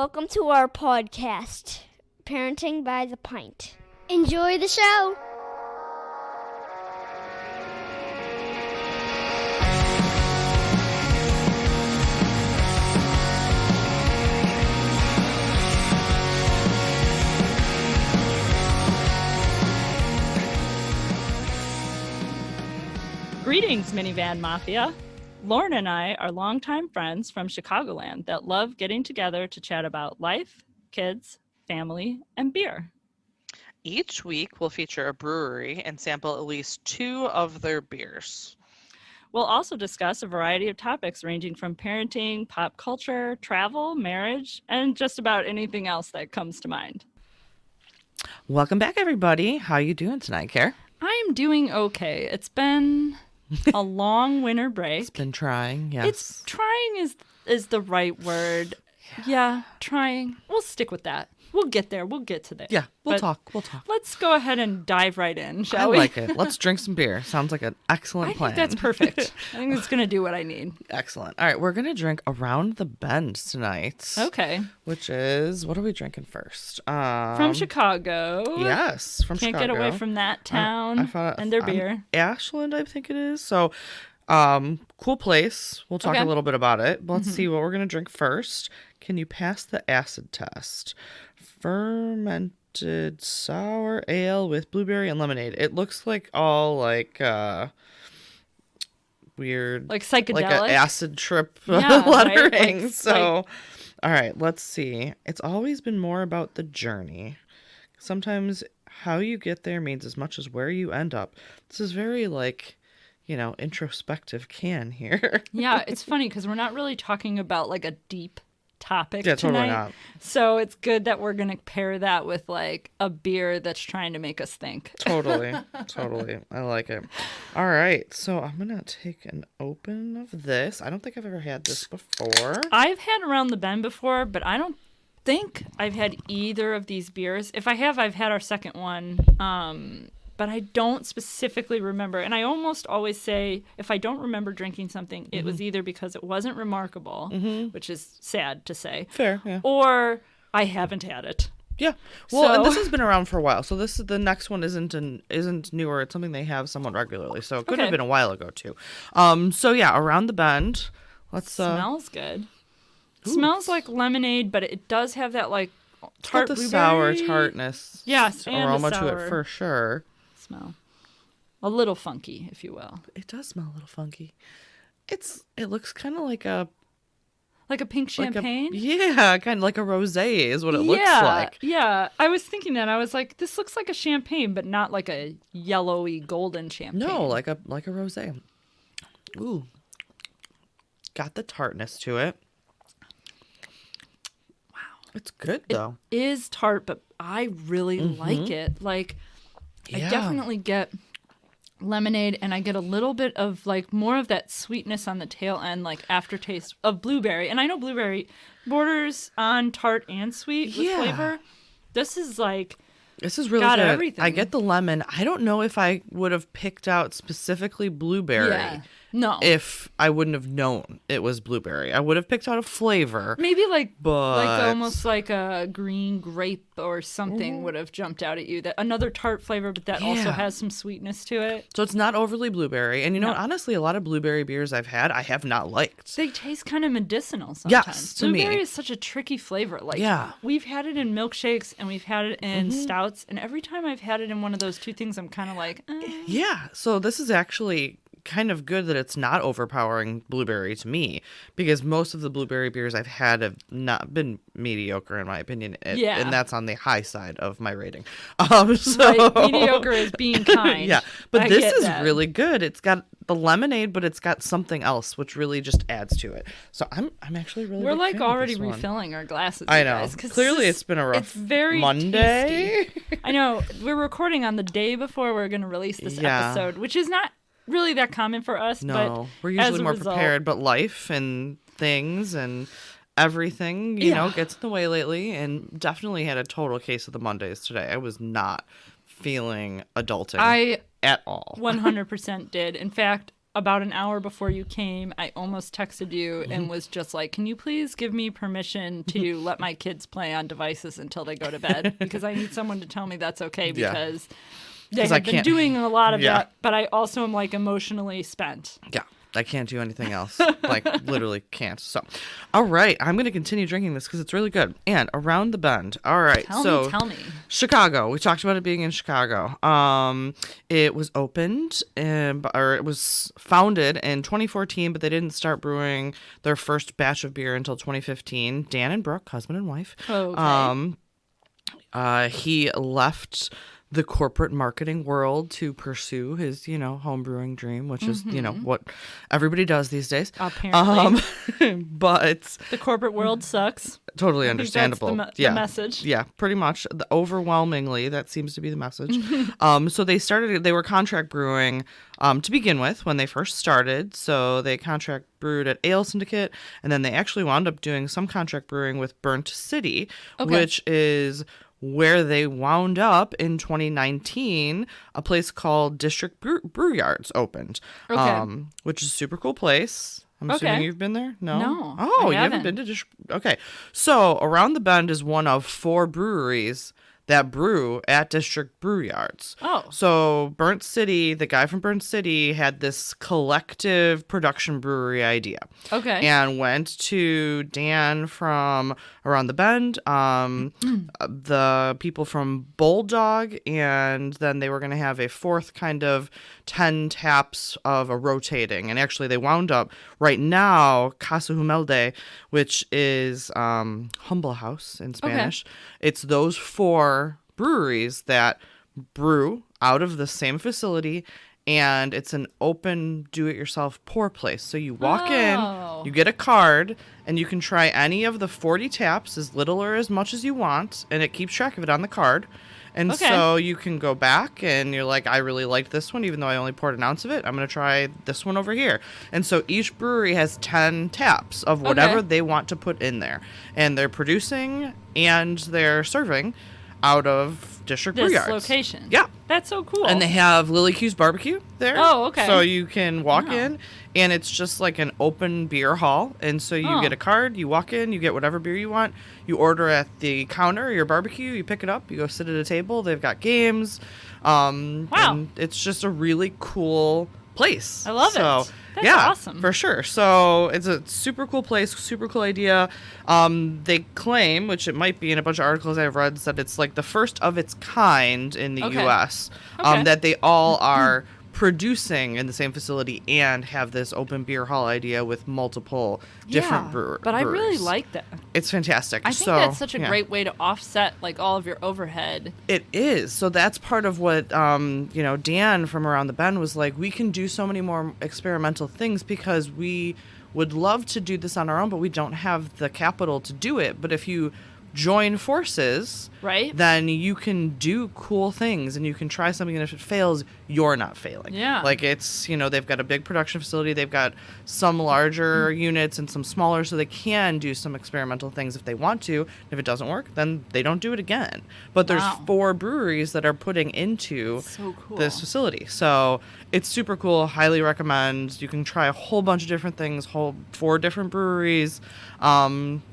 Welcome to our podcast, Parenting by the Pint. Enjoy the show. Greetings, Minivan Mafia. Lauren and I are longtime friends from Chicagoland that love getting together to chat about life, kids, family, and beer. Each week, we'll feature a brewery and sample at least 2 of their beers. We'll also discuss a variety of topics ranging from parenting, pop culture, travel, marriage, and just about anything else that comes to mind. Welcome back, everybody. How you doing tonight, Care? I'm doing okay. It's been a long winter break. It's been trying, yes. It's trying is the right word. Yeah, trying. We'll stick with that. We'll get there. We'll get to there. Yeah, we'll But talk. Let's go ahead and dive right in, shall we? I like it. Let's drink some beer. Sounds like an excellent plan. I think that's perfect. I think it's going to do what I need. Excellent. All right, we're going to drink Around the Bend tonight. Okay. Which is, what are we drinking first? From Chicago. Yes, from Can't Chicago. get away from that town and their beer. Ashland, I think it is. So, cool place. We'll talk a little bit about it. But let's see what we're going to drink first. Can you pass the acid test? Fermented sour ale with blueberry and lemonade. It looks like all like weird, like psychedelic, like an acid trip yeah, lettering. Right? All right, let's see. It's always been more about the journey. Sometimes how you get there means as much as where you end up. This is very introspective can here. Yeah, it's funny because we're not really talking about like a deep topic Yeah, tonight. totally not. So it's good that we're going to pair that with like a beer that's trying to make us think. Totally. I like it. All right, so I'm going to take an open of this. I don't think I've ever had this before. I've had Around the Bend before, but I don't think I've had either of these beers. If I have, I've had our second one. But I don't specifically remember. And I almost always say, if I don't remember drinking something, it was either because it wasn't remarkable, which is sad to say. Fair, yeah. Or I haven't had it. Yeah. Well, and this has been around for a while. So the next one isn't newer. It's something they have somewhat regularly. So it could have been a while ago too. So yeah, Around the Bend. Let's smells good. Smells like lemonade, but it does have that like tart the blueberry. sour tartness. Yes, and aroma the to sour it for sure. Smell. A little funky, if you will. It does smell a little funky. It looks kind of like a pink champagne? Yeah, kind of like a rosé is what it looks like. Yeah, I was thinking that. I was like, this looks like a champagne, but not like a yellowy golden champagne. No, like a rosé. Ooh. Got the tartness to it. Wow. It's good though. It is tart, but I really like it. Like I definitely get lemonade, and I get a little bit of like more of that sweetness on the tail end, like aftertaste of blueberry. And I know blueberry borders on tart and sweet with flavor. This is really got good. Everything. I get the lemon. I don't know if I would have picked out specifically blueberry. Yeah. No. If I wouldn't have known it was blueberry. I would have picked out a flavor. Maybe like but almost like a green grape or something would have jumped out at you. That another tart flavor, but that also has some sweetness to it. So it's not overly blueberry. And honestly, a lot of blueberry beers I've had, I have not liked. They taste kind of medicinal sometimes. Yes, to me. Blueberry is such a tricky flavor. Like we've had it in milkshakes and we've had it in stouts, and every time I've had it in one of those two things, I'm kind of like, Yeah. So this is actually kind of good that it's not overpowering blueberry to me, because most of the blueberry beers I've had have not been mediocre in my opinion. And that's on the high side of my rating. Right, mediocre is being kind. Yeah, but this is really good. It's got the lemonade, but it's got something else which really just adds to it. So I'm actually really. We're like already refilling refilling our glasses. I know. Guys, clearly, it's been a rough. It's very Monday. Tasty. I know. We're recording on the day before we're going to release this episode, which is not really that common for us. No, but we're usually more prepared, but life and things and everything, gets in the way lately, and definitely had a total case of the Mondays today. I was not feeling adulting at all. 100% did. In fact, about an hour before you came, I almost texted you and was just like, can you please give me permission to let my kids play on devices until they go to bed? Because I need someone to tell me that's okay, because they have been doing a lot of that, but I also am like emotionally spent. Yeah. I can't do anything else. Like, literally can't. So, all right. I'm going to continue drinking this because it's really good. And Around the Bend. All right. Tell me. Chicago. We talked about it being in Chicago. It was opened, or it was founded in 2014, but they didn't start brewing their first batch of beer until 2015. Dan and Brooke, husband and wife. Okay. He left the corporate marketing world to pursue his, home brewing dream, which is, what everybody does these days. Apparently. But the corporate world sucks. Totally understandable. That's the message. Yeah, pretty much. Overwhelmingly, that seems to be the message. So they were contract brewing to begin with when they first started. So they contract brewed at Ale Syndicate, and then they actually wound up doing some contract brewing with Burnt City, which is where they wound up in 2019. A place called District Brew Yards opened, which is a super cool place. I'm assuming you've been there? No. Oh, you haven't been to District? Okay. So Around the Bend is one of 4 breweries that brew at District Brew Yards. Oh. So Burnt City, the guy from Burnt City had this collective production brewery idea. Okay. And went to Dan from Around the Bend, the people from Bulldog, and then they were going to have a 4th kind of 10 taps of a rotating. And actually they wound up right now, Casa Humilde, which is Humble House in Spanish. It's those 4 breweries that brew out of the same facility, and it's an open do-it-yourself pour place. So you walk in, you get a card, and you can try any of the 40 taps, as little or as much as you want, and it keeps track of it on the card. And so you can go back and you're like, I really liked this one, even though I only poured an ounce of it. I'm going to try this one over here. And so each brewery has 10 taps of whatever they want to put in there. And they're producing and they're serving out of District Brew Yards. This location. Yeah. That's so cool. And they have Lily Q's barbecue there. Oh, okay. So you can walk in, and it's just like an open beer hall. And so you get a card, you walk in, you get whatever beer you want. You order at the counter, your barbecue, you pick it up, you go sit at a table. They've got games. Wow. And it's just a really cool place. I love it. That's awesome. For sure. So it's a super cool place, super cool idea. They claim, which it might be in a bunch of articles I've read, that it's like the first of its kind in the U.S. That they all are producing in the same facility and have this open beer hall idea with multiple different brewers. But I really like that. It's fantastic. I think that's such a great way to offset like all of your overhead. It is. So that's part of what Dan from Around the Bend was like, we can do so many more experimental things because we would love to do this on our own, but we don't have the capital to do it. But if you join forces, then you can do cool things and you can try something, and if it fails, you're not failing. Yeah. Like it's, they've got a big production facility, they've got some larger units and some smaller, so they can do some experimental things if they want to. If it doesn't work, then they don't do it again. But there's 4 breweries that are putting into this facility. So it's super cool, highly recommend. You can try a whole bunch of different things, 4 different breweries.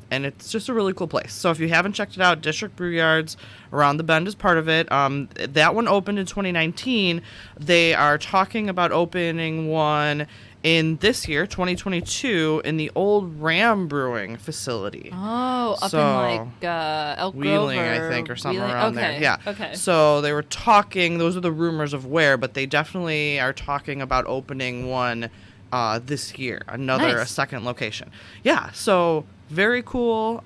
And it's just a really cool place. So if you haven't checked it out, District Brew Yards, Around the Bend is part of it. That one opened in 2019. They are talking about opening one in this year, 2022, in the old Ram Brewing facility. Oh, up in like Elk Grove Wheeling, I think, or something around there. Yeah. Okay. So they were talking, those are the rumors of where, but they definitely are talking about opening one this year, a second location. Yeah, so very cool.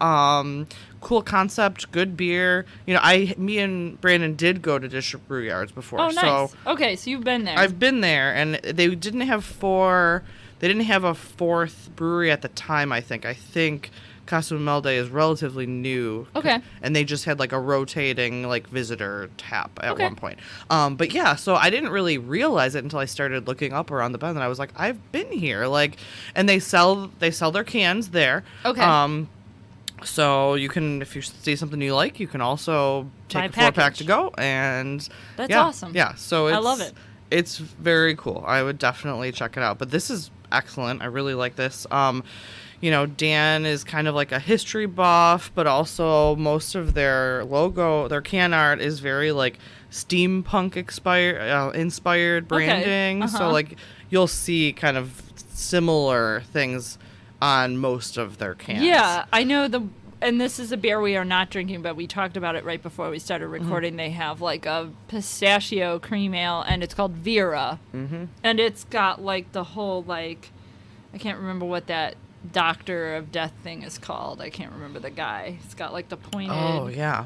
Cool concept, good beer. Me and Brandon did go to District Brew Yards before. Oh, nice. Okay, so you've been there. I've been there, and they didn't have a 4th brewery at the time, I think. I think Casa Humilde is relatively new. Okay. And they just had like a rotating like visitor tap at one point. But yeah, so I didn't really realize it until I started looking up Around the Bend, and I was like, I've been here. And they sell their cans there. Okay. So you can, if you see something you like, you can also take a 4-pack to go, and that's awesome. Yeah, so I love it. It's very cool. I would definitely check it out. But this is excellent. I really like this. Dan is kind of like a history buff, but also most of their logo, their can art is very like steampunk inspired branding. Okay. So like you'll see kind of similar things on most of their cans. Yeah, I know and this is a beer we are not drinking, but we talked about it right before we started recording. They have like a pistachio cream ale, and it's called Vera. Mm-hmm. And it's got like the whole like, I can't remember what that Doctor of Death thing is called. I can't remember the guy. It's got like the pointed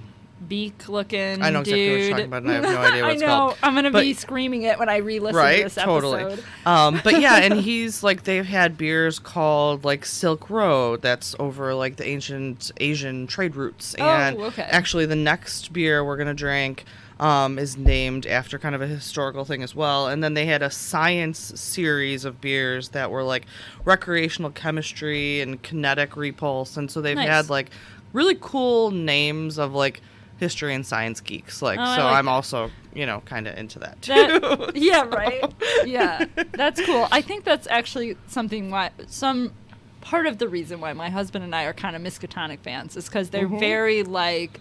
beak looking I know exactly what you're talking about, and I have no idea what it's called. I'm going to be screaming it when I re-listen to this episode. Totally. But yeah, and he's like, they've had beers called like Silk Road, that's over like the ancient Asian trade routes. And actually the next beer we're going to drink is named after kind of a historical thing as well. And then they had a science series of beers that were like recreational chemistry and kinetic repulse. And so they've had like really cool names of like history and science geeks. Like, so I'm also, kind of into that too. Yeah, right. Yeah, that's cool. I think that's actually some part of the reason why my husband and I are kind of Miskatonic fans is because they're very like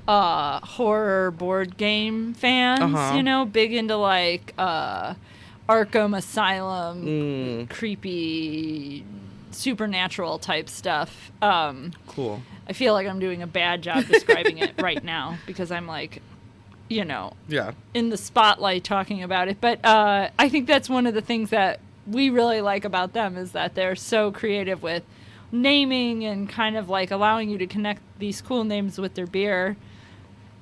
horror board game fans, big into like Arkham Asylum, creepy supernatural type stuff. Cool. I feel like I'm doing a bad job describing it right now because I'm like, in the spotlight talking about it. But I think that's one of the things that we really like about them is that they're so creative with naming and kind of like allowing you to connect these cool names with their beer.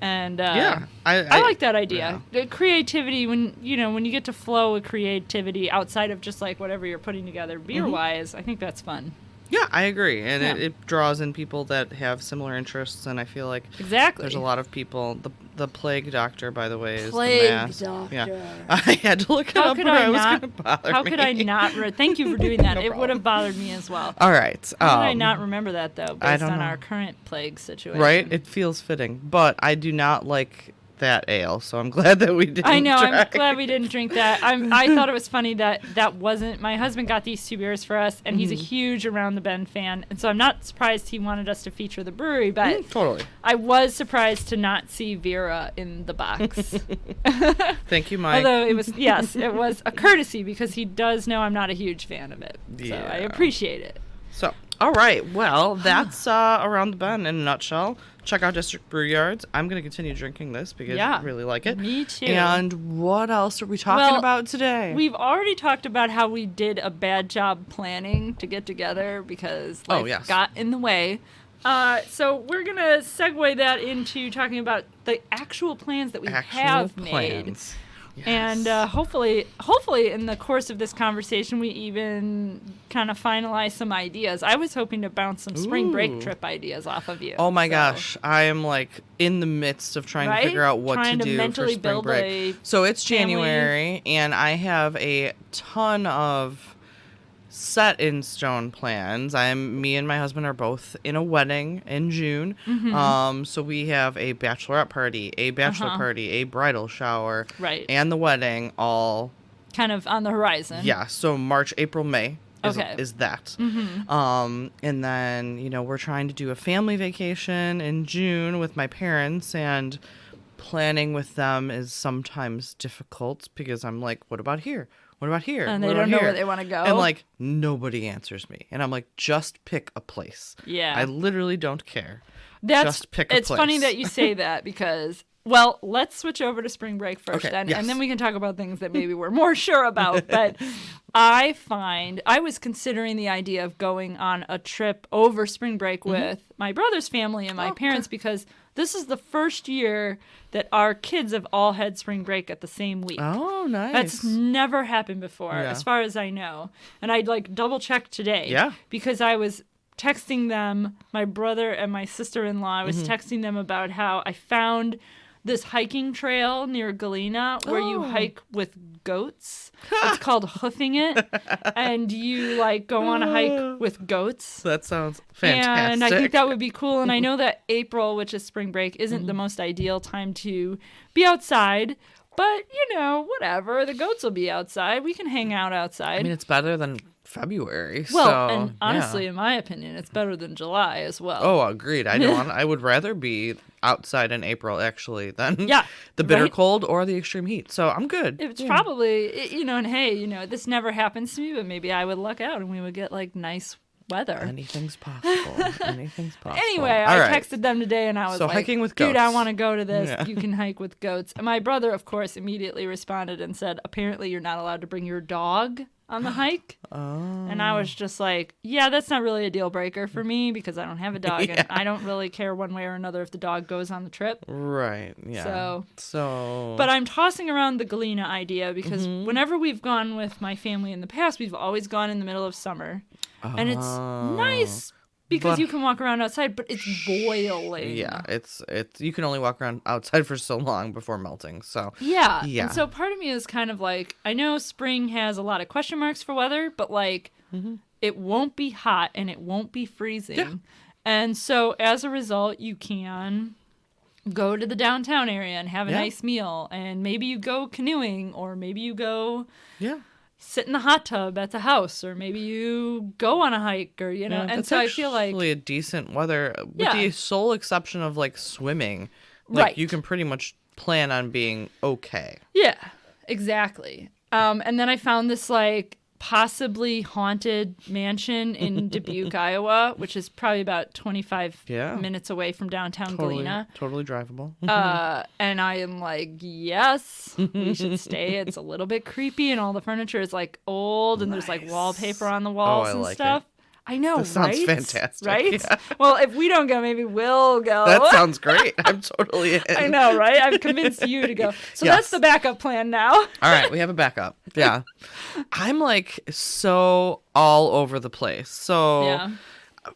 And I like that idea. Yeah. The creativity, when you get to flow with creativity outside of just like whatever you're putting together beer-wise, I think that's fun. Yeah, I agree. And it draws in people that have similar interests, and I feel like there's a lot of people. The Plague Doctor, by the way, is Plague the mask. Doctor. Yeah. I had to look it up, or it was going to bother me. How could I not? Thank you for doing that. It would have bothered me as well. All right. How did I not remember that, though, based on our current plague situation? Right? It feels fitting. But I do not like that ale, so I'm glad that we didn't I'm try. glad we didn't drink that. I thought it was funny that wasn't... My husband got these two beers for us, and he's a huge Around the Bend fan, and so I'm not surprised he wanted us to feature the brewery, but totally. I was surprised to not see Vera in the box. Thank you, Mike. Although it was a courtesy because he does know I'm not a huge fan of it, so I appreciate it. So, all right, well, that's Around the Bend in a nutshell. Check out District Brew Yards. I'm going to continue drinking this because I really like it. Me too. And what else are we talking about today? We've already talked about how we did a bad job planning to get together because life got in the way. So we're going to segue that into talking about the actual plans that we have made. Yes. And hopefully in the course of this conversation, we even kind of finalize some ideas. I was hoping to bounce some spring break trip ideas off of you. Oh my gosh. I am like in the midst of trying to figure out what to do for spring break. So it's January, and I have a ton of set in stone plans. Me and my husband are both in a wedding in June. So we have a bachelorette party, a bachelor party, a bridal shower, and the wedding all kind of on the horizon. Yeah, so March, April, May is that. And then, we're trying to do a family vacation in June with my parents, and planning with them is sometimes difficult because I'm like, what about here? What about here? And they don't know where they want to go. And like, nobody answers me. And I'm like, just pick a place. Yeah. I literally don't care. Just pick a place. It's funny that you say that because, well, let's switch over to spring break first and then we can talk about things that maybe we're more sure about. But I was considering the idea of going on a trip over spring break with my brother's family and my parents because this is the first year that our kids have all had spring break at the same week. Oh, nice. That's never happened before, as far as I know. And I'd double check today because I was texting them, my brother and my sister-in-law, I was texting them about how I found this hiking trail near Galena where you hike with goats. It's called Hoofing It. And you go on a hike with goats. That sounds fantastic. And I think that would be cool. And I know that April, which is spring break, isn't the most ideal time to be outside. But, whatever. The goats will be outside. We can hang out outside. I mean, it's better than February. Well, so, and honestly, in my opinion, it's better than July as well. Oh, agreed. I would rather be outside in April, actually, than the bitter right? cold or the extreme heat. So I'm good. It's probably, and hey, this never happens to me, but maybe I would luck out and we would get like nice weather. Anything's possible. Anything's possible. Anyway, All I right. texted them today and I was like, hiking with dude, goats. I want to go to this. Yeah. You can hike with goats. And my brother, of course, immediately responded and said, apparently you're not allowed to bring your dog on the hike. And I was just like, yeah, that's not really a deal breaker for me because I don't have a dog and I don't really care one way or another if the dog goes on the trip. Right. Yeah. So. But I'm tossing around the Galena idea because whenever we've gone with my family in the past, we've always gone in the middle of summer. And it's nice because you can walk around outside, but it's boiling. Yeah, it's you can only walk around outside for so long before melting. So yeah. And so part of me is kind of like, I know spring has a lot of question marks for weather, but like it won't be hot and it won't be freezing. Yeah. And so as a result, you can go to the downtown area and have a nice meal, and maybe you go canoeing, or maybe you go sit in the hot tub at the house, or maybe you go on a hike, or and so I feel like a decent weather, with the sole exception of like swimming, like you can pretty much plan on being okay. Yeah, exactly. And then I found this like possibly haunted mansion in Dubuque, Iowa, which is probably about 25 minutes away from downtown Galena. Totally drivable. And I am like, yes, we should stay. It's a little bit creepy, and all the furniture is like old, and there's like wallpaper on the walls and stuff. I know, that sounds fantastic. Right? Yeah. Well, if we don't go, maybe we'll go. That sounds great. I'm totally in. I know, right? I've convinced you to go. So that's the backup plan now. All right, we have a backup. Yeah. I'm like so all over the place. So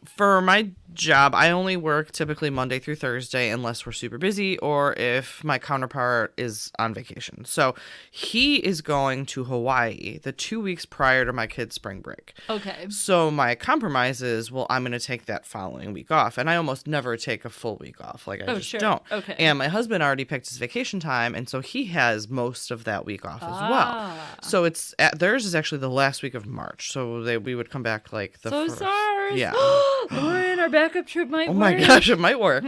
for my job, I only work typically Monday through Thursday unless we're super busy or if my counterpart is on vacation. So he is going to Hawaii the 2 weeks prior to my kid's spring break. Okay. So my compromise is, well, I'm going to take that following week off. And I almost never take a full week off. Like, I just don't. Okay. And my husband already picked his vacation time. And so he has most of that week off as well. So theirs is actually the last week of March. So we would come back like the first. Sorry. Yeah. Lauren, our backup trip might work. Oh my gosh, it might work.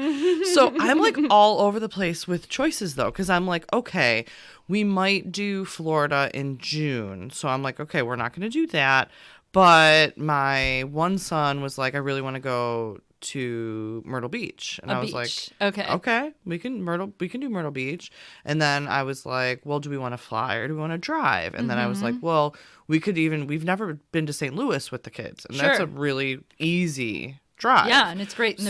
So I'm like all over the place with choices though, because I'm like, okay, we might do Florida in June. So I'm like, okay, we're not going to do that. But my one son was like, I really want to go to Myrtle Beach. And I was like, okay, we can do Myrtle Beach. And then I was like, well, do we want to fly or do we want to drive? And then I was like, well, we've never been to St. Louis with the kids. And that's a really easy drive. Yeah, and it's great. And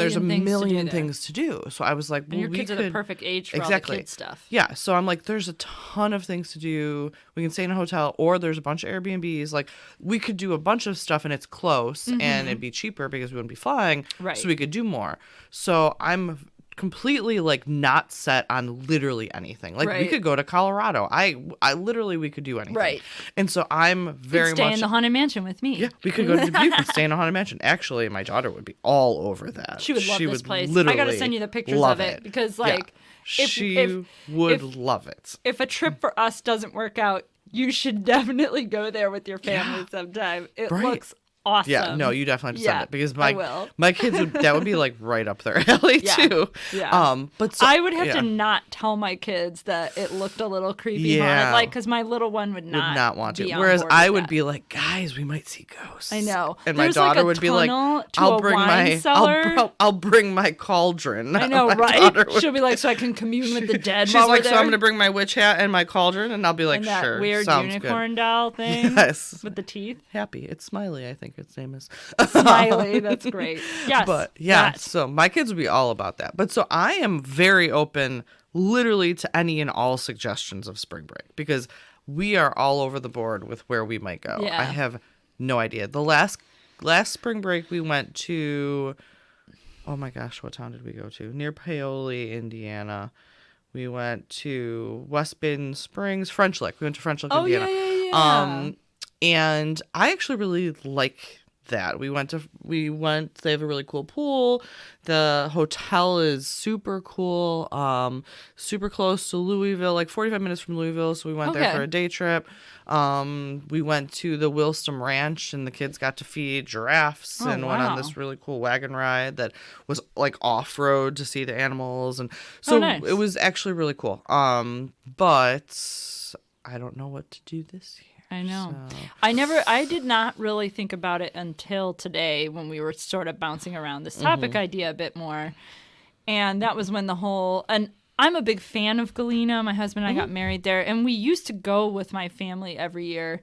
there's a million things to do. So I was like, well, and your kids are the perfect age for all the kid stuff. Yeah. So I'm like, there's a ton of things to do. We can stay in a hotel, or there's a bunch of Airbnbs. Like, we could do a bunch of stuff and it's close and it'd be cheaper because we wouldn't be flying. Right. So we could do more. So I'm completely like not set on literally anything. Like we could go to Colorado. I literally, we could do anything. Right. And so I'm very much stay in the Haunted Mansion with me. Yeah, we could go to Dubuque and stay in a Haunted Mansion. Actually, my daughter would be all over that. She would love this place. Literally I gotta send you the pictures of it because like she would love it. If a trip for us doesn't work out, you should definitely go there with your family sometime. It looks awesome. Yeah, no, you definitely have to send it because my kids would be like right up their alley too. Yeah. But so, I would have to not tell my kids that it looked a little creepy, haunted, like because my little one would not want to. be on Whereas board I with would that. be like, guys, we might see ghosts. I know. And There's my daughter like a would be like, I'll bring my cauldron. I know, right? She'll be like, so I can commune with the dead. She's while like, we're so I'm there? gonna bring my witch hat and my cauldron, and I'll be like, And that sure, weird sounds unicorn good. doll thing. Yes. With the teeth. Happy. It's Smiley, I think its name is. Smiley, that's great. Yes. But yeah, so my kids would be all about that. But so I am very open literally to any and all suggestions of spring break because we are all over the board with where we might go. Yeah. I have no idea. The last spring break we went to, oh my gosh, what town did we go to? Near Paoli, Indiana. We went to West Bend Springs, French Lick. We went to French Lick, Indiana. Yeah. And I actually really like that. We went. They have a really cool pool. The hotel is super cool. Super close to Louisville, like 45 minutes from Louisville. So we went there for a day trip. We went to the Wilston Ranch, and the kids got to feed giraffes and went on this really cool wagon ride that was like off road to see the animals, and so nice. It was actually really cool. But I don't know what to do this year. I know. So. I did not really think about it until today when we were sort of bouncing around this topic idea a bit more. And that was when and I'm a big fan of Galena. My husband and I got married there, and we used to go with my family every year,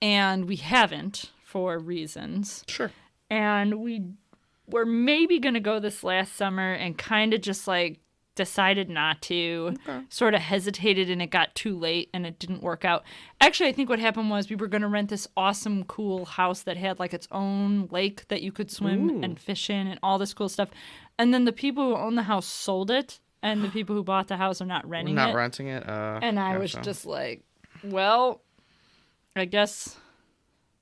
and we haven't for reasons. Sure. And we were maybe going to go this last summer and kind of just like decided not to, sort of hesitated, and it got too late and it didn't work out. Actually, I think what happened was we were going to rent this awesome, cool house that had like its own lake that you could swim and fish in and all this cool stuff. And then the people who own the house sold it, and the people who bought the house are not renting it. Not renting it. And I was just like, well, I guess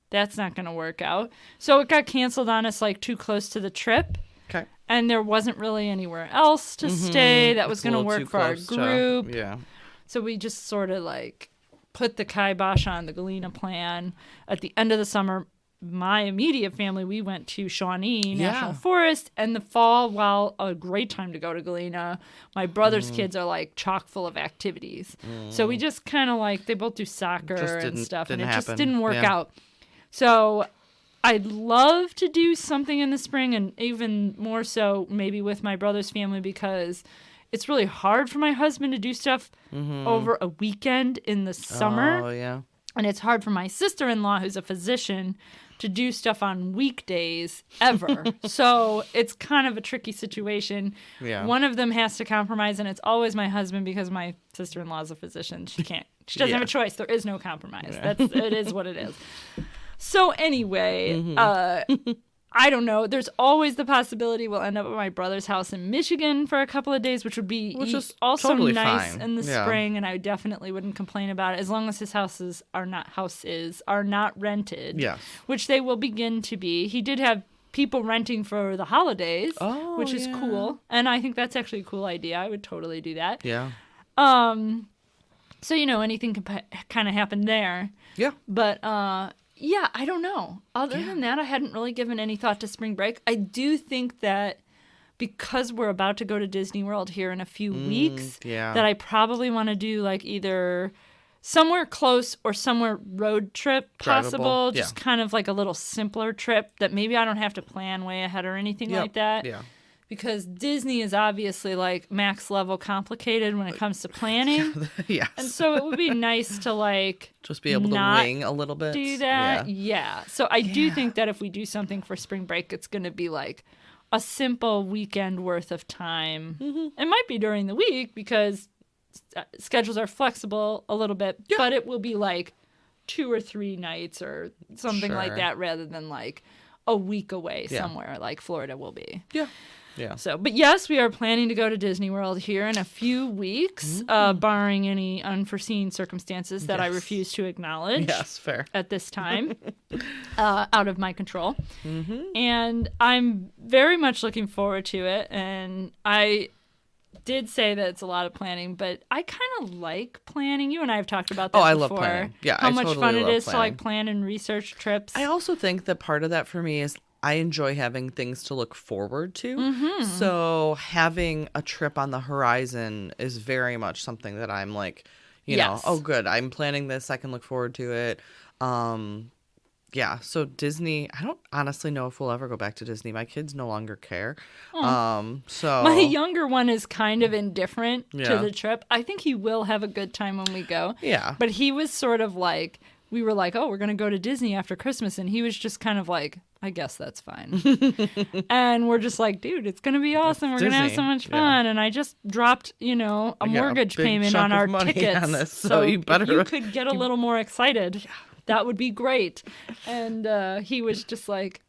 that's not going to work out. So it got canceled on us like too close to the trip. Okay. And there wasn't really anywhere else to stay that was going to work for our group. Yeah. So we just sort of like put the kibosh on the Galena plan. At the end of the summer, my immediate family, we went to Shawnee National Forest. And the fall, while a great time to go to Galena, my brother's kids are like chock full of activities. So we just kind of like, they both do soccer and stuff. And it just didn't work out. So I'd love to do something in the spring, and even more so maybe with my brother's family, because it's really hard for my husband to do stuff over a weekend in the summer. Oh, yeah. And it's hard for my sister-in-law, who's a physician, to do stuff on weekdays ever. So it's kind of a tricky situation. Yeah. One of them has to compromise, and it's always my husband, because my sister-in-law is a physician. She doesn't have a choice. There is no compromise. Yeah. It is what it is. So anyway, I don't know. There's always the possibility we'll end up at my brother's house in Michigan for a couple of days, which would be also totally nice fine. in the spring, and I definitely wouldn't complain about it as long as his houses are not rented. Yes. Which they will begin to be. He did have people renting for the holidays, which is cool, and I think that's actually a cool idea. I would totally do that. Yeah. So anything can kind of happen there. Yeah. But yeah, I don't know. Other than that, I hadn't really given any thought to spring break. I do think that because we're about to go to Disney World here in a few weeks, that I probably want to do like either somewhere close or somewhere road trip possible. Just kind of like a little simpler trip that maybe I don't have to plan way ahead or anything like that. Yeah. Because Disney is obviously like max level complicated when it comes to planning. Yes. And so it would be nice to like just be able to wing a little bit. Do that. Yeah. So I do think that if we do something for spring break, it's going to be like a simple weekend worth of time. It might be during the week because schedules are flexible a little bit, but it will be like 2 or 3 nights or something like that rather than like a week away somewhere like Florida will be. Yeah. Yeah. So, but yes, we are planning to go to Disney World here in a few weeks, barring any unforeseen circumstances that I refuse to acknowledge. Yes, fair. At this time, out of my control. And I'm very much looking forward to it. And I did say that it's a lot of planning, but I kind of like planning. You and I have talked about that before. I love planning. Yeah, how I much totally fun it love is planning. to like plan and research trips. I also think that part of that for me is I enjoy having things to look forward to. So having a trip on the horizon is very much something that I'm like, you know, oh, good. I'm planning this. I can look forward to it. Yeah. So Disney, I don't honestly know if we'll ever go back to Disney. My kids no longer care. So my younger one is kind of indifferent to the trip. I think he will have a good time when we go. Yeah. But he was sort of like, we were like, oh, we're going to go to Disney after Christmas. And he was just kind of like, I guess that's fine. And we're just like, dude, it's going to be awesome. We're going to have so much fun. And I just dropped, a mortgage payment on our tickets. On this, so you better... if you could get a little more excited, that would be great. And he was just like,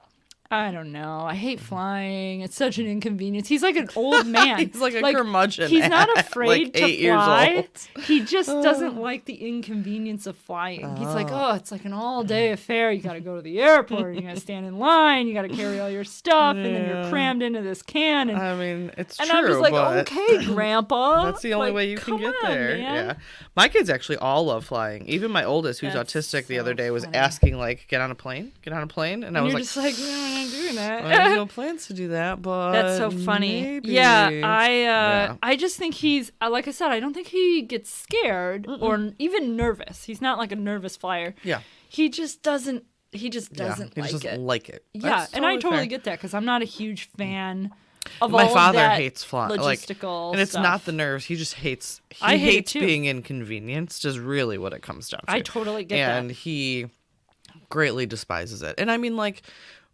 I don't know. I hate flying. It's such an inconvenience. He's like an old man. He's like a curmudgeon. He's not afraid like to 8 years fly. old. He just doesn't like the inconvenience of flying. He's like, oh, it's like an all-day affair. You got to go to the airport. You got to stand in line. You got to carry all your stuff, and then you're crammed into this can. And I mean, it's and true. I'm just like, but okay, Grandpa. that's the only way you can get there. Man. Yeah, my kids actually all love flying. Even my oldest, who's That's autistic, the so other day was funny. asking like, "Get on a plane? Get on a plane?" And I was you're like, just like, no, I'm not doing that. I have no plans to do that, but That's so funny. maybe. Yeah, I just think he's like I said, I don't think he gets scared or even nervous. He's not like a nervous flyer. Yeah. He just doesn't. He just Yeah, doesn't he like just it. doesn't like it. Yeah, That's and I totally fair. get that because I'm not a huge fan of My all father of that hates flying. logistical And it's stuff. not the nerves. He just hates. He I hate it hates too. being inconvenienced. Is really what it comes down to. I totally get and that. he greatly despises it. And I mean, like,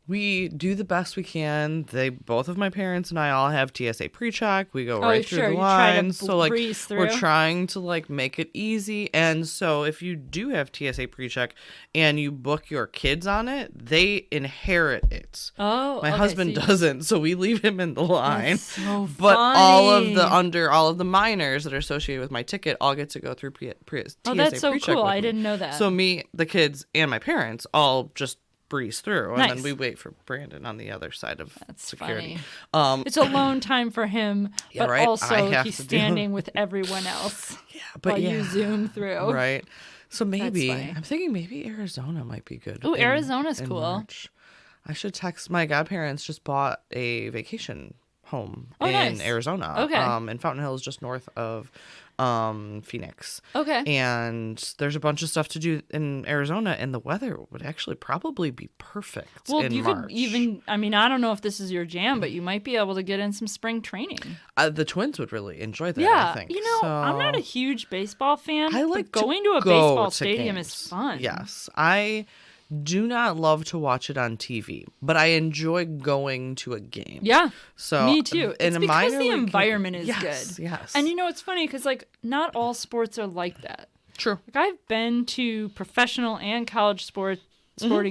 we do the best we can. Both of my parents and I all have TSA pre-check. We go right through sure, the you try to lines. So like, breeze we're through. trying to like make it easy. And so if you do have TSA pre-check and you book your kids on it, they inherit it. Oh, My okay, husband so you- doesn't, so we leave him in the line. That's so But all of funny. all of the minors that are associated with my ticket all get to go through TSA Oh, that's so pre-check cool. with I me. didn't know that. So me, the kids, and my parents all just breeze through, and Nice. then we wait for Brandon on the other side of That's security. funny. It's alone time for him, Yeah, but right? I also have he's to do- standing with everyone else Yeah, but while yeah, you zoom through. right. So maybe funny. I'm thinking maybe Arizona might be good. Ooh, in- Arizona's in cool. March. I should text my godparents. Just bought a vacation home Oh, in nice. Arizona. Okay. And Fountain Hills, just north of Phoenix. Okay. And there's a bunch of stuff to do in Arizona, and the weather would actually probably be perfect Well, in you March. could even, I mean, I don't know if this is your jam, but you might be able to get in some spring training. The twins would really enjoy that, Yeah. I think. You know, I'm not a So- huge baseball fan. I but like going to a go baseball to stadium games. is fun. Yes. I do not love to watch it on TV, but I enjoy going to a game. Yeah. So Me too. in It's a because minor the league game- environment is Yes, good. Yes. And you know, it's funny because, like, not all sports are like that. True. Like, I've been to professional and college sporting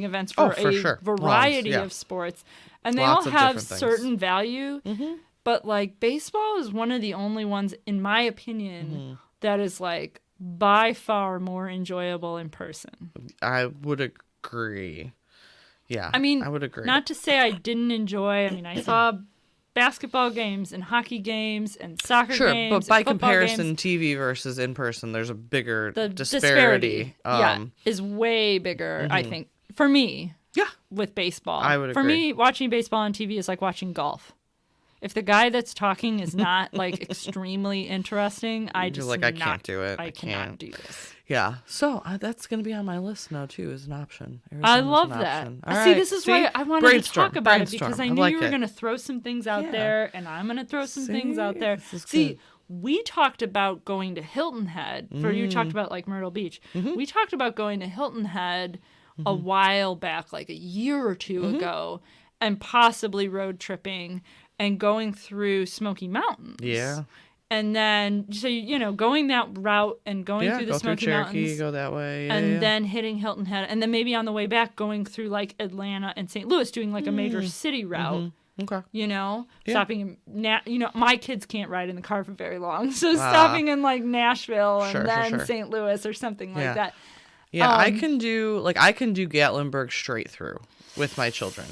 events Oh, for for a sure. variety Yeah. of sports, and they Lots all of have different things. certain value. But like, baseball is one of the only ones, in my opinion, that is like by far more enjoyable in person. I would agree. Yeah. I mean, I would agree. not to say I didn't enjoy. I mean, I saw basketball games and hockey games and soccer Sure, games. but by and football comparison, games. TV versus in person, there's a bigger The disparity. is way bigger, I think, for me. Yeah. With baseball, I would For agree. me, watching baseball on TV is like watching golf. If the guy that's talking is not like extremely interesting, I You're just like, am I can't not- do it. I I cannot can't. do this. Yeah. So that's going to be on my list now, too, as an option. I Arizona's love an that. option. All See, right. this is See? why I wanted to Brainstorm, talk about it brainstorm. because I I knew like you were it. going to throw some things out Yeah. there, and I'm going to throw some things See? out there. This is See, good. we talked about going to Hilton Head. You talked about like Myrtle Beach. We talked about going to Hilton Head a while back, like a year or two ago, and possibly road tripping and going through Smoky Mountains. Yeah. And then, so, you know, going that route and going Yeah, through the go through Smoky Cherokee, Mountains. go that way. Yeah, And yeah. then hitting Hilton Head, and then maybe on the way back going through like Atlanta and St. Louis, doing like a major city route. Okay. You know, Yeah. stopping in you know, my kids can't ride in the car for very long, so stopping in like Nashville and Sure, then sure. St. Louis or something like Yeah. that. Yeah, I can do Gatlinburg straight through with my children.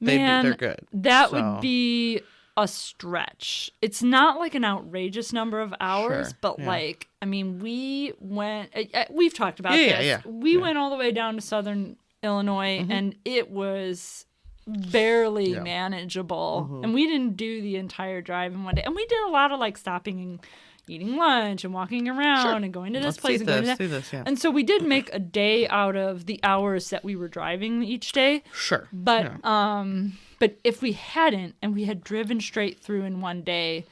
Man, They're good. That So- would be a stretch. It's not like an outrageous number of hours, Sure, but yeah. like, I mean, we went. We've talked about Yeah, this. yeah. We went all the way down to southern Illinois, and it was barely Yeah. manageable. And we didn't do the entire drive in one day. And we did a lot of like stopping and eating lunch and walking around Sure. and going to this Let's place see and going to this, that. see this, yeah. And so we did make a day out of the hours that we were driving each day. Sure. But yeah. but if we hadn't and we had driven straight through in one day,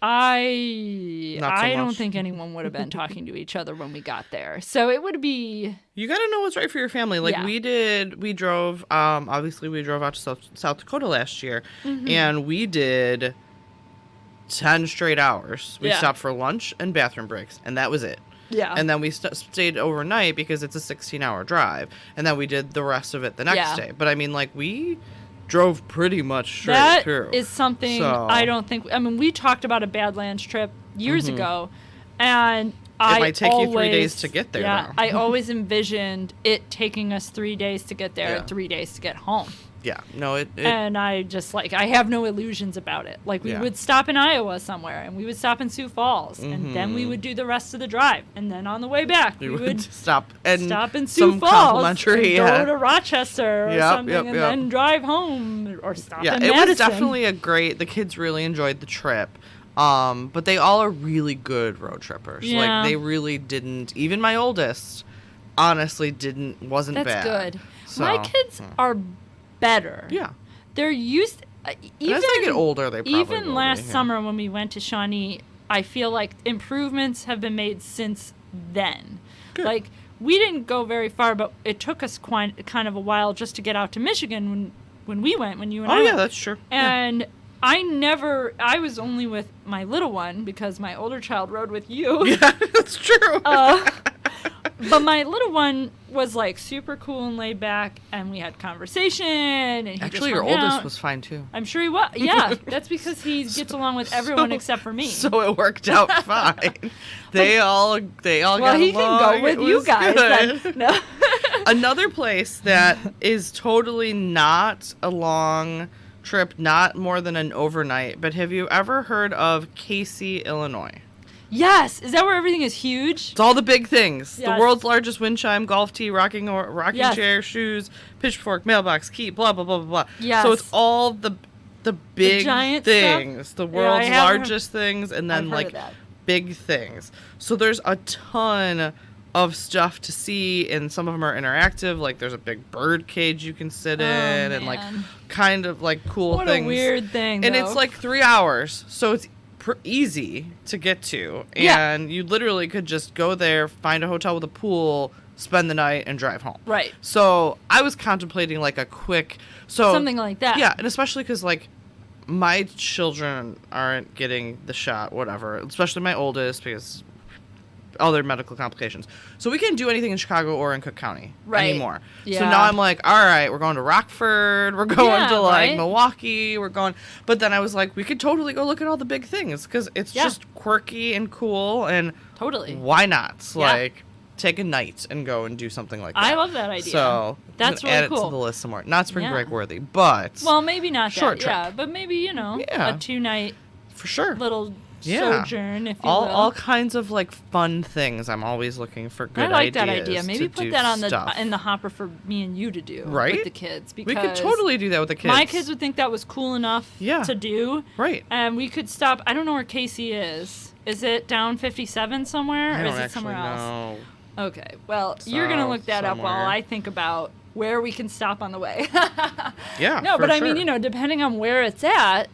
I Not so don't much. think anyone would have been talking to each other when we got there. So it would be You got to know what's right for your family. Like Yeah. we drove, obviously we drove out to South Dakota last year, Mm-hmm. and we did 10 straight hours. We Yeah. stopped for lunch and bathroom breaks, and that was it. yeah. And then we stayed overnight because it's a 16-hour drive, and then we did the rest of it the next Yeah. day. But I mean, like, we drove pretty much straight that through. Is something I don't think. I mean, we talked about a Badlands trip years ago, and it might take you 3 days to get there. Yeah, now. I always envisioned it taking us 3 days to get there, and 3 days to get home. Yeah, no, it and I just I have no illusions about it. Like we would stop in Iowa somewhere, and we would stop in Sioux Falls, and then we would do the rest of the drive, and then on the way back we would stop in Sioux Falls, and go to Rochester or something, and then drive home or stop in Madison. It was definitely the kids really enjoyed the trip. But they all are really good road trippers. Yeah. Like they really didn't. Even my oldest, honestly, wasn't bad. That's good. So, my kids are better. Yeah. They're used. Even as they get older, they probably even will last be, summer when we went to Shawnee, I feel like improvements have been made since then. Good. Like we didn't go very far, but it took us kind of a while just to get out to Michigan when we went. When you and I yeah, went. that's true. And I was only with my little one because my older child rode with you. Yeah, that's true. But my little one was like super cool and laid back, and we had conversation. And he Actually, just your hung oldest out. was fine too. I'm sure he was. Yeah, that's because he gets along with everyone except for me. So it worked out fine. They all got along. Well, he can go with you guys. Then. No. Another place that is totally not a long trip, not more than an overnight, but have you ever heard of Casey, Illinois? Yes. Is that where everything is huge? It's all the big things. Yes. The world's largest wind chime, golf tee, rocking Yes. chair, shoes, pitchfork, mailbox, key, blah, blah, blah, blah, blah. Yes. So it's all the big giant things, stuff? the world's I have largest things, and then I've heard of that. big things. So there's a ton of stuff to see, and some of them are interactive. Like there's a big bird cage you can sit in, and like kind of like cool what things. What a weird thing, and though. it's like 3 hours, so it's easy to get to, and you literally could just go there, find a hotel with a pool, spend the night, and drive home. Right. So I was contemplating like a quick, something like that. Yeah, and especially because like my children aren't getting the shot, whatever. Especially my oldest because other medical complications. So we can't do anything in Chicago or in Cook County anymore. Yeah. So now I'm like, all right, we're going to Rockford, we're going to like Milwaukee, but then I was like, we could totally go look at all the big things because it's just quirky and cool, and totally, why not? Like take a night and go and do something like that. I love that idea. So that's really add cool. it to the list some more. Not spring break worthy, but maybe not short that. trip. Yeah, but maybe a 2-night for sure little sojourn, if you will. All kinds of like fun things. I'm always looking for good ideas. I like that idea. Maybe put that on stuff. in the hopper for me and you to do with the kids. Because we could totally do that with the kids. My kids would think that was cool enough to do. Right. And we could stop. I don't know where Casey is. Is it down 57 somewhere, or is it somewhere else? Okay. Well, you're gonna look that up while I think about where we can stop on the way. Yeah. No, but I mean, depending on where it's at.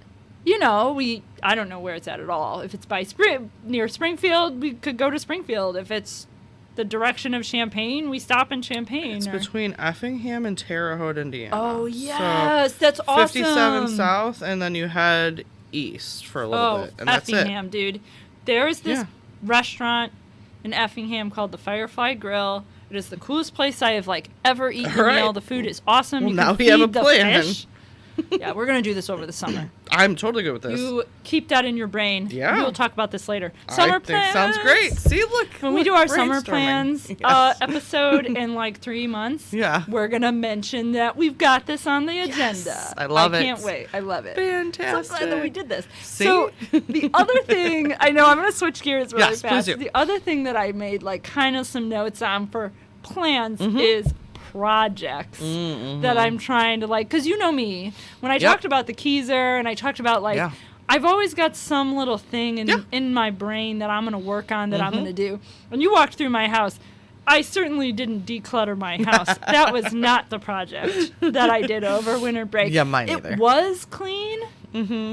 I don't know where it's at all. If it's near Springfield, we could go to Springfield. If it's the direction of Champaign, we stop in Champaign. It's between Effingham and Terre Haute, Indiana. Oh, yes. So that's awesome. 57 south, and then you head east for a little bit. And that's it. Effingham, dude. There's this restaurant in Effingham called the Firefly Grill. It is the coolest place I have ever eaten a meal. The food is awesome. Well, you now can we have a feed the plan. fish. Yeah, we're going to do this over the summer. I'm totally good with this. You keep that in your brain. Yeah. We'll talk about this later. Summer plans. Sounds great. See, look. When we do our summer plans episode in 3 months, we're going to mention that we've got this on the agenda. Yes, I love it. I can't wait. I love it. Fantastic. So glad that we did this. See? So the other thing, I know I'm going to switch gears really fast. Please do. The other thing that I made kind of some notes on for plans is projects that I'm trying to because you know me, when I talked about the Keezer and I talked about I've always got some little thing in my brain that I'm going to work on that I'm going to do. When you walked through my house, I certainly didn't declutter my house. That was not the project that I did over winter break. Yeah, mine either. It was clean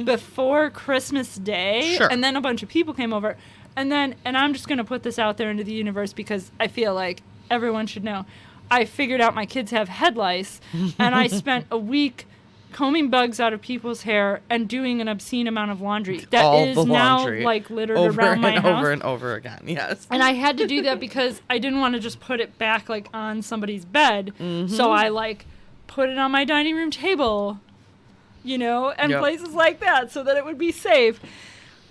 before Christmas Day, and then a bunch of people came over, and I'm just going to put this out there into the universe because I feel like everyone should know. I figured out my kids have head lice, and I spent a week combing bugs out of people's hair and doing an obscene amount of laundry. That all is the now laundry. Littered over around my house. Over and over again, yes. And I had to do that because I didn't want to just put it back on somebody's bed. So I put it on my dining room table and places like that so that it would be safe.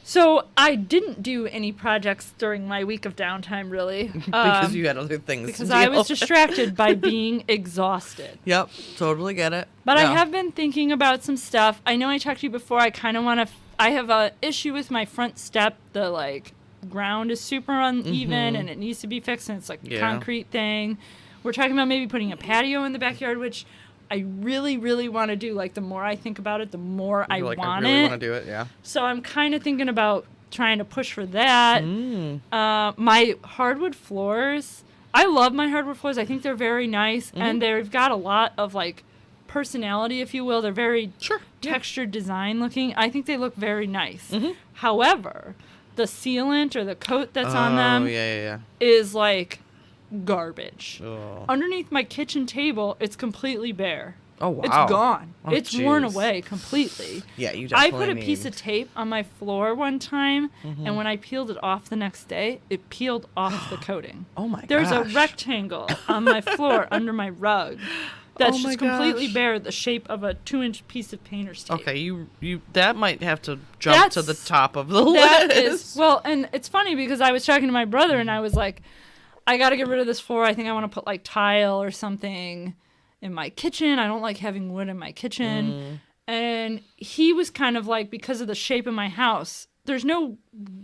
So I didn't do any projects during my week of downtime, really. Because you had other things because to I deal was with. distracted by being exhausted. Yep, totally get it. But I have been thinking about some stuff. I know I talked to you before. I kind of want to. I have a issue with my front step. The ground is super uneven and it needs to be fixed. And it's a concrete thing. We're talking about maybe putting a patio in the backyard, which I really, really want to do. The more I think about it, the more I want it. I really want to do it, yeah. So I'm kind of thinking about trying to push for that. My hardwood floors, I love my hardwood floors. I think they're very nice, and they've got a lot of personality, if you will. They're very textured design looking. I think they look very nice. However, the sealant or the coat that's on them is garbage. Oh. Underneath my kitchen table, it's completely bare. Oh, wow. It's gone. It's worn away completely. Yeah, you definitely I put a piece of tape on my floor one time, and when I peeled it off the next day, it peeled off the coating. Oh, my gosh. There's a rectangle on my floor under my rug that's just completely bare, the shape of a 2-inch piece of painter's tape. Okay, you that might have to jump to the top of the list. And it's funny because I was talking to my brother, and I was like, I got to get rid of this floor. I think I want to put tile or something in my kitchen. I don't like having wood in my kitchen. And he was kind of because of the shape of my house, there's no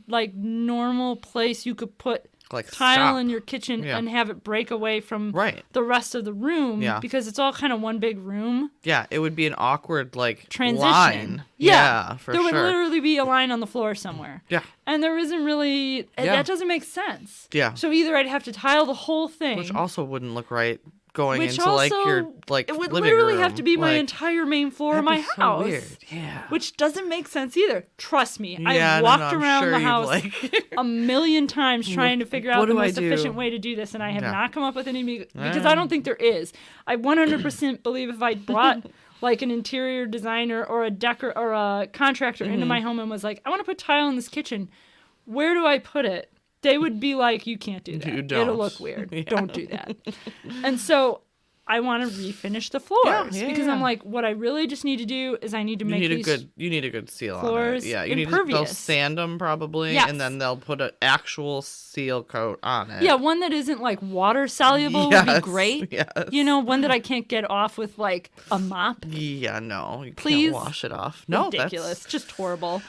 normal place you could put tile in your kitchen and have it break away from the rest of the room because it's all kind of one big room. Yeah, it would be an awkward transition. Line. Yeah, for there sure. Would literally be a line on the floor somewhere. Yeah. And there isn't really that doesn't make sense. Yeah. So either I'd have to tile the whole thing, which also wouldn't look right going into your it would living literally room. have to be my entire main floor of my house. So weird. Yeah. Which doesn't make sense either. Trust me. I've walked around the house a million times trying to figure out the most efficient way to do this, and I have not come up with any because I don't think there is. I 100% believe if I brought an interior designer or a decor or a contractor into my home and was I want to put tile in this kitchen, where do I put it? They would be you can't do that. You don't. It'll look weird. Yeah. Don't do that. And so I want to refinish the floors because I'm what I really just need to do is I need to make you need a good seal floors on it. Yeah, you impervious. They'll sand them probably, and then they'll put an actual seal coat on it. Yeah, one that isn't water soluble would be great. Yes. One that I can't get off with a mop. Yeah, no, you Please? can't wash it off. No, ridiculous, just horrible.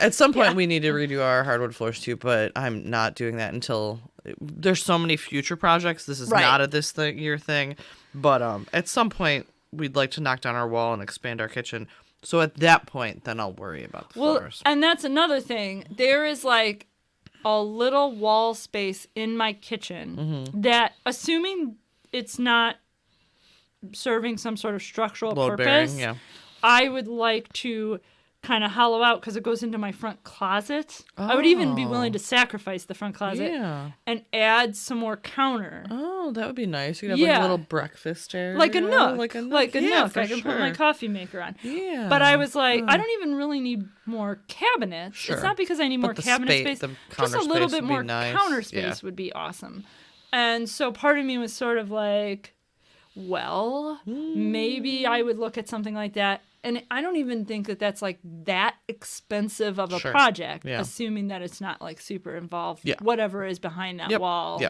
At some point we need to redo our hardwood floors too, but I'm not doing that until there's so many future projects. This is not a year thing. But at some point, we'd like to knock down our wall and expand our kitchen. So at that point, then I'll worry about the floors. And that's another thing. There is a little wall space in my kitchen that, assuming it's not serving some sort of structural purpose, I would like to kind of hollow out because it goes into my front closet. I would even be willing to sacrifice the front closet and add some more counter. Oh, that would be nice. You could have a little breakfast area. Like a nook. Like a nook. I can put my coffee maker on. Yeah. But I was I don't even really need more cabinets. Sure. It's not because I need more cabinet space. Just a little bit more counter space would be awesome. And so part of me was sort of maybe I would look at something like that. And I don't even think that that's that expensive of a project, assuming that it's not super involved, whatever is behind that wall.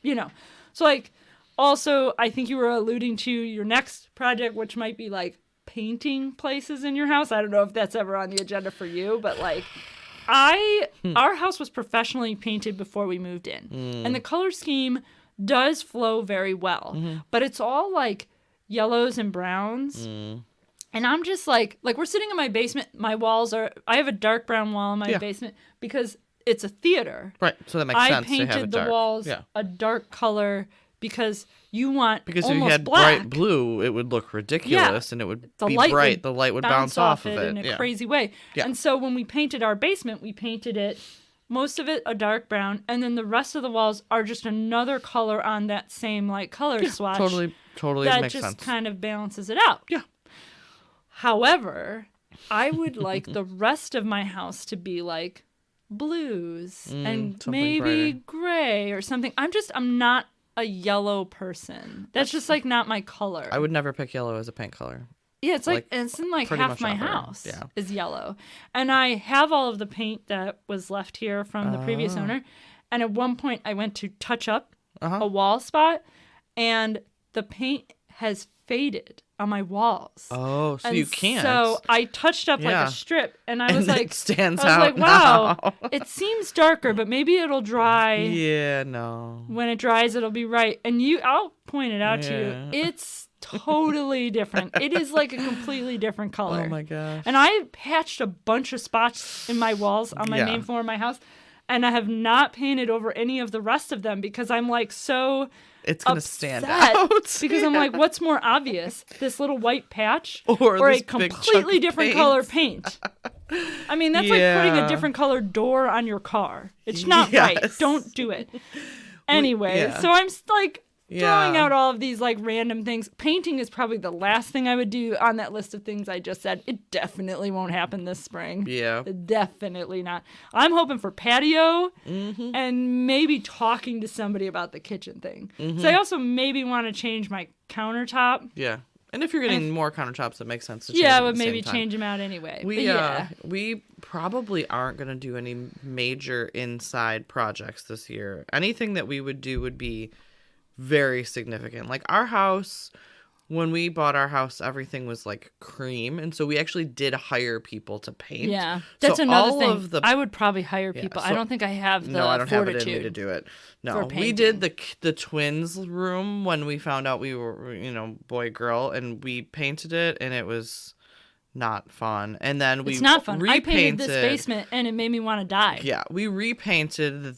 Yep. So also I think you were alluding to your next project, which might be painting places in your house. I don't know if that's ever on the agenda for you, but our house was professionally painted before we moved in. And the color scheme does flow very well, but it's all yellows and browns. And I'm just we're sitting in my basement. My walls I have a dark brown wall in my basement because it's a theater. Right. So that makes sense to have it dark. I painted the walls a dark color because you want because almost if you had black. Bright blue, it would look ridiculous and it would be bright. The light would bounce off of it in a crazy way. Yeah. And so when we painted our basement, we painted it, most of it a dark brown, and then the rest of the walls are just another color on that same color swatch. Totally that makes just sense. kind of balances it out. Yeah. However, I would like the rest of my house to be blues and maybe gray or something. I'm not a yellow person. That's just not my color. I would never pick yellow as a paint color. Yeah, it's like it's in like pretty half much my everywhere. house Yeah. is yellow. And I have all of the paint that was left here from the previous owner. And at one point I went to touch up a wall spot and the paint has faded on my walls. Oh, so and you can't. So I touched up like a strip and I was and like, it stands I was out like, wow, now. it seems darker, but maybe it'll dry. Yeah, no. When it dries, it'll be right. And I'll point it out to you. It's totally different. It is like a completely different color. Oh my gosh. And I patched a bunch of spots in my walls on my main floor of my house, and I have not painted over any of the rest of them because I'm like so it's gonna upset stand out because I'm like, what's more obvious, this little white patch or a this big chunk completely of different paint? color paint? I mean, that's like putting a different color door on your car. It's not right. Don't do it. Anyway, so I'm like throwing out all of these like random things. Painting is probably the last thing I would do on that list of things I just said. It definitely won't happen this spring. Yeah. Definitely not. I'm hoping for patio and maybe talking to somebody about the kitchen thing. So I also maybe want to change my countertop. Yeah. And if you're getting more countertops, it makes sense to change I them would at the maybe same time. change them out anyway. We probably aren't going to do any major inside projects this year. Anything that we would do would be very significant. Like our house, when we bought our house, everything was like cream, and so we actually did hire people to paint. Yeah, that's so another all thing. Of the... I would probably hire people. so... I don't think I have the no, I don't fortitude have it in me to do it. No, for we did the twins room when we found out we were boy girl, and we painted it, and it was not fun. And then it's not fun. Repainted... I painted this basement, and it made me want to die. Yeah, we repainted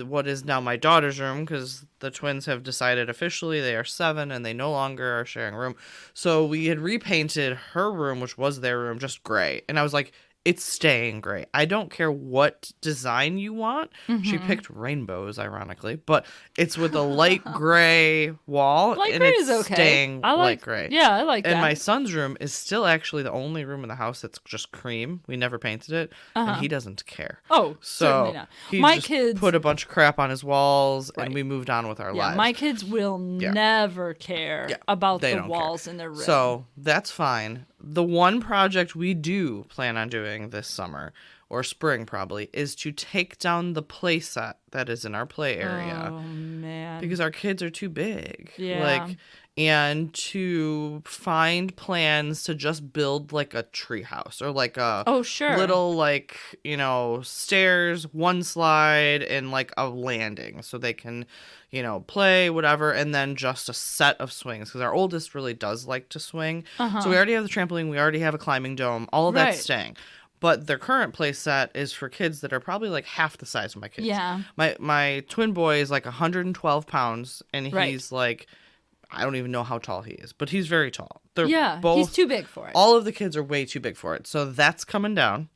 what is now my daughter's room because the twins have decided officially they are 7 and they no longer are sharing a room. So we had repainted her room, which was their room, just gray. And I was like, it's staying gray. I don't care what design you want. She picked rainbows, ironically, but it's with a light gray wall, light and gray it's is okay. staying light gray. Yeah, I like that. And my son's room is still actually the only room in the house that's just cream. We never painted it, and he doesn't care. Oh, so certainly not. He My just kids put a bunch of crap on his walls, and we moved on with our lives. My kids will never care about the walls in their room. So that's fine. The one project we do plan on doing this summer, or spring probably, is to take down the play set that is in our play area. Oh, man. Because our kids are too big. Yeah. And to find plans to just build like a tree house or like a little like, stairs, one slide, and like a landing so they can, play, whatever, and then just a set of swings because our oldest really does like to swing. So we already have the trampoline, we already have a climbing dome, all of that's staying. But their current play set is for kids that are probably like half the size of my kids. Yeah. My twin boy is like 112 pounds, and he's like, I don't even know how tall he is, but he's very tall. They're both, he's too big for it. All of the kids are way too big for it. So that's coming down,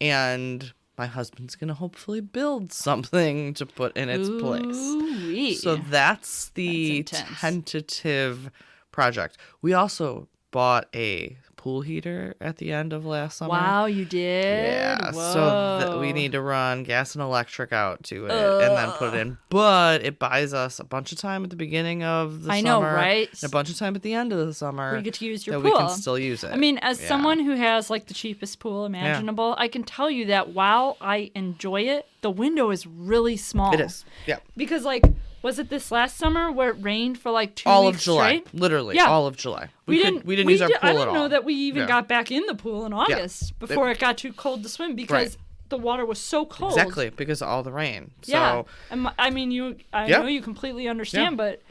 and my husband's going to hopefully build something to put in its place. So that's the tentative project. We also bought a pool heater at the end of last summer. Wow, you did? Yeah, Whoa. so we need to run gas and electric out to it and then put it in. But it buys us a bunch of time at the beginning of the summer. I know, right? And a bunch of time at the end of the summer. We get to use your that pool. We can still use it. I mean, as someone who has like the cheapest pool imaginable, I can tell you that while I enjoy it, the window is really small. It is, yeah. Because was it this last summer where it rained for like 2 all weeks of July, straight? Literally, all of July. We didn't use our pool I at don't all. know that we even got back in the pool in August before it got too cold to swim because the water was so cold. Exactly, because of all the rain. Yeah, so, and I mean, I know you completely understand, but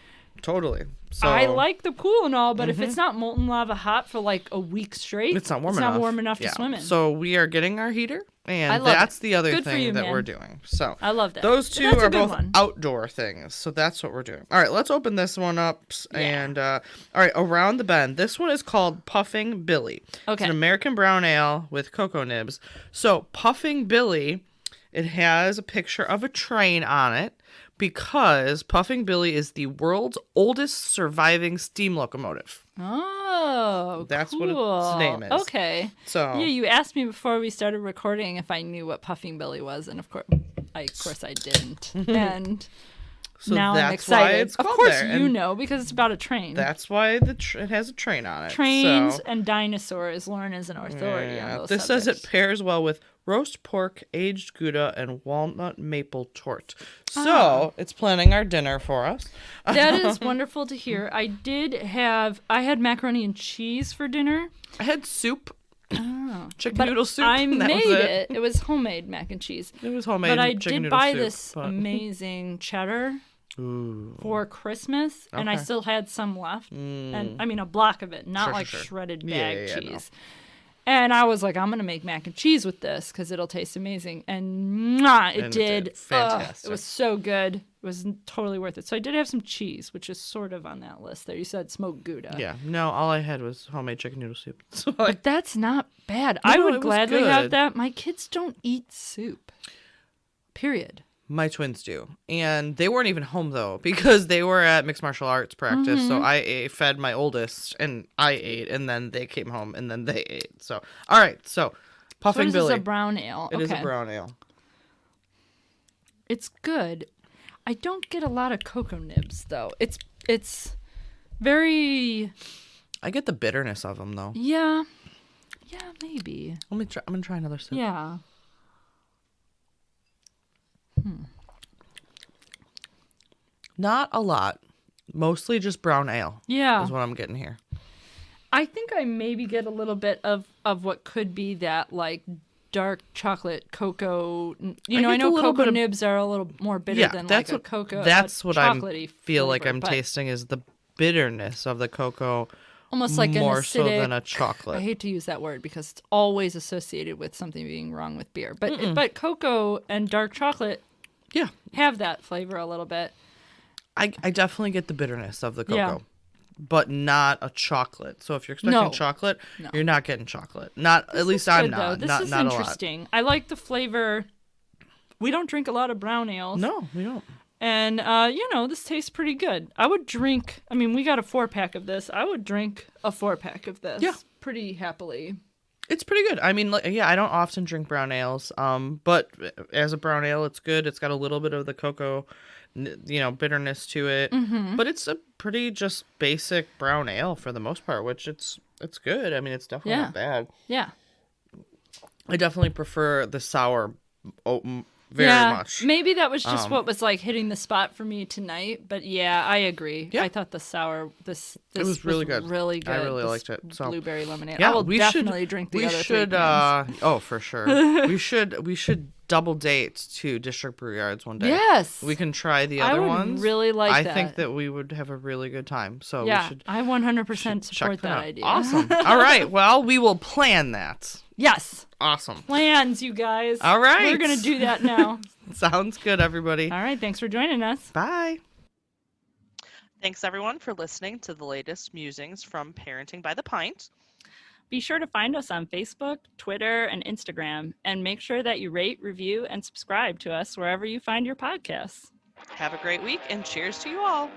totally. So I like the pool and all, but if it's not molten lava hot for like a week straight, it's not warm enough to swim in. So we are getting our heater, and that's the other thing that we're doing. So I love that. Those two are both outdoor things, so that's what we're doing. All right, let's open this one up. And all right, Around the Bend. This one is called Puffing Billy. Okay. It's an American brown ale with cocoa nibs. So Puffing Billy, it has a picture of a train on it, because Puffing Billy is the world's oldest surviving steam locomotive. Oh, that's cool. what its name is. Okay. So you asked me before we started recording if I knew what Puffing Billy was, and of course I didn't. And So now I'm that's why excited. it's Of called course there, you and know, because it's about a train. That's why it has a train on it. Trains so. and dinosaurs. Lauren is an authority on those This subjects. says it pairs well with roast pork, aged Gouda, and walnut maple tort. So it's planning our dinner for us. That is wonderful to hear. I had macaroni and cheese for dinner. I had soup. Chicken But noodle soup. I that made was it. It was homemade mac and cheese. It was homemade. But I chicken did noodle buy soup, this but... amazing cheddar for Christmas, and I Okay. still had some left. And I mean, a block of it, not Sure. shredded Yeah, bag yeah, cheese. And I was like, I'm gonna make mac and cheese with this because it'll taste amazing. And it did. Fantastic. It was so good. It was totally worth it. So I did have some cheese, which is sort of on that list there. You said smoked Gouda. Yeah. No, all I had was homemade chicken noodle soup. So But that's not bad. No, I it would was gladly have good. that. My kids don't eat soup. Period. My twins do. And they weren't even home, though, because they were at mixed martial arts practice. Mm-hmm. So I fed my oldest, and I ate, and then they came home, and then they ate. So, all right. So, Puffing So this Billy. is a brown ale. It is a Okay. brown ale. It's good. I don't get a lot of cocoa nibs though. It's very I get the bitterness of them, though. yeah maybe Let me try. I'm going to try another sip. yeah. Not a lot. Mostly just brown ale. Yeah. Is what I'm getting here. I think I maybe get a little bit of what could be that like dark chocolate cocoa. You know, I get know a little cocoa bit of- nibs are a little more bitter Yeah, than that's like what a cocoa. that's what I chocolatey feel like flavor, I'm but tasting is the bitterness of the cocoa. almost like more an acidic, so than a I chocolate. hate to use that word because it's always associated with something being wrong with beer. But cocoa and dark chocolate Yeah. have that flavor a little bit. I definitely get the bitterness of the cocoa. Yeah. But not a chocolate. So if you're expecting No. chocolate, No. you're not getting chocolate. Not at least I'm Good, though. not. This not is not a lot. interesting. I like the flavor. We don't drink a lot of brown ales. No, we don't. And, this tastes pretty good. I would drink, we got a 4-pack of this. I would drink a 4-pack of this. Yeah. Pretty happily. It's pretty good. I mean, I don't often drink brown ales. But as a brown ale, it's good. It's got a little bit of the cocoa, bitterness to it. Mm-hmm. But it's a pretty just basic brown ale for the most part, which it's good. I mean, it's definitely Yeah. not bad. Yeah. I definitely prefer the sour very much. Maybe that was just what was like hitting the spot for me tonight. But yeah, I agree. Yeah. I thought the sour, this was really good. Really good. I really this liked it. So blueberry lemonade. yeah, I will we definitely should, drink the we other should, 3 cans. Oh, for sure. we should double date to District Brew Yards one day. Yes. We can try the I other would ones. really like I that. think that we would have a really good time. So Yeah, we should I 100% check support that out. idea. Awesome. All right. Well, we will plan that. Yes. Awesome. Plans, you guys. All right. We're going to do that now. Sounds good, everybody. All right. Thanks for joining us. Bye. Thanks everyone for listening to the latest musings from Parenting by the Pint. Be sure to find us on Facebook, Twitter, and Instagram, and make sure that you rate, review, and subscribe to us wherever you find your podcasts. Have a great week and cheers to you all.